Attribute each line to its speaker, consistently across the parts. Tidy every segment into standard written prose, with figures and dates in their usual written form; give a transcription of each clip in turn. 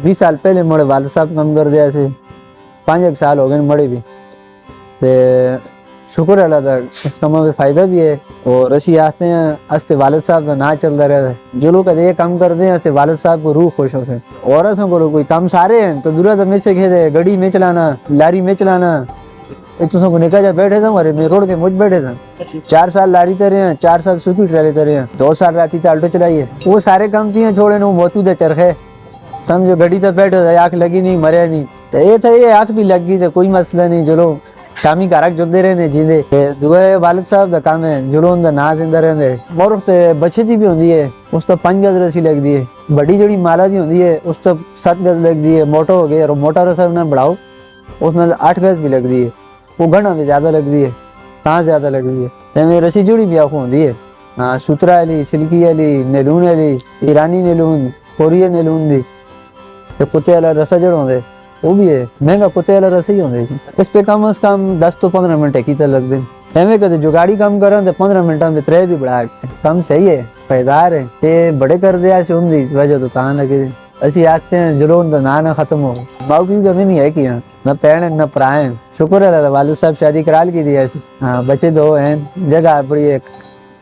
Speaker 1: 20 साल पहले मोड़े वालिद साहब कम कर दिया से 5 साल हो गए मड़े भी ते शुक्र है अल्लाह दा इस काम में फायदा भी है। और असी आते हैं हस्ते वालिद साहब का ना चलता रहे जो लोग ये काम करते हैं हस्ते वालिद साहब को रूह खुश हो से। और ऐसा बोलो कोई काम सारे हैं तो दूरा में से खेदे गड़ी में चलाना लारी में चलाना को निकाल जा बैठे थे हमारे में रोड के मुझ बैठे थे 4 साल लारी तरे हैं 4 साल सूखी ट्रेले तरे हैं 2 साल राती आल्टो चलाई है। वो सारे काम थी छोड़े न मोतू दे चरखे समझो गड्डी तो बैठे थे आँख लगी नहीं मरे नहीं तो ये था ये आँख भी लग गई तो कोई मसला नहीं चलो शामी कारक जुड़ते रहे जींदे दुए वालिद साहब दा काम है जुलो उनका ना जिंदा रहंदे मोर ते बच्चे दी भी होंदी है उस तो 5 गज रसी लगदी है बड़ी जड़ी माला दी होंदी है उस तो 7 गज लगदी है मोटो हो गया और मोटा रसा ना बढ़ाओ उस नाल 8 गज भी लगदी है वो घना भी ज्यादा लगदी है कहाँ ज्यादा लगदी है ते रसी जुड़ी भी आँख होंदी है। हाँ सूत्रा वाली सिल्की वाली नैलून वाली ईरानी नैलून कोरियन नैलून दी ते कुत्ते वाला रसा जड़ होंदे वो भी है महंगा कुत्ते वाला रस ही होंगे इस पे कम से कम 10 तो 15 मिनट की तो लग दे एवं कहते जो गाड़ी काम कर तो 15 मिनट में 3 भी बढ़ा कम सही है फायदार है ये बड़े कर दिया से उनकी वजह तो तान लगे असी आते हैं जरूर ना खत्म हो माऊ की जमीन ही है कि न पैण न पराए शुक्र है वालिद साहब शादी करा ली दिया। हाँ बच्चे 2 हैं जगह अपनी एक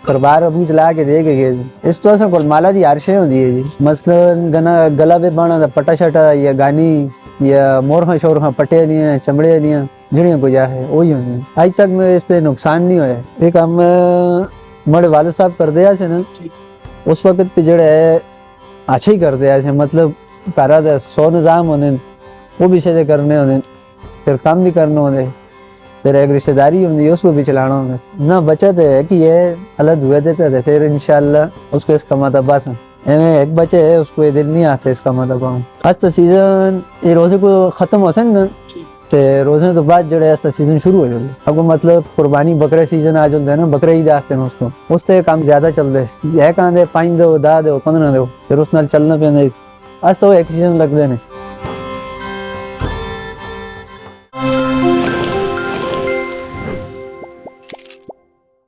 Speaker 1: परिवार अभी चला के दे गए इस तो को माला दी आरशे होती है जी मसलन गला पे बाणा पटा शटा या गानी या मोरखा शोरखा पटे लिया चमड़े लिया जड़िया को जा है वही होनी आज तक में इस पे नुकसान नहीं होया। एक हम मरे वालिद साहब कर दिया से ना उस वक्त पे जड़े है अच्छे ही कर दिया से मतलब कारा 100 निज़ाम होने वो भी सीधे करने होने फिर काम भी करने होने फिर एक रिश्तेदारी होती है उसको भी चलाना होने ना बचत है कि ये अलग हुए देते थे फिर इंशाल्लाह उसको इसका मतलब बस एक बच्चे है उसको ये दिल नहीं आता इसका मतलब आज तो सीजन ये रोजे को खत्म हो ना ते रोजे तो बाद जड़े आज सीजन शुरू हो जाते अब मतलब कुर्बानी बकरे सीजन आ जाते हैं ना बकरे ईद आते हैं उसको उससे काम ज्यादा चलते है कहाँ दे 5 दो 10 दो 15 दो फिर उस नाल चलना पे आज तो एक सीजन लगते हैं।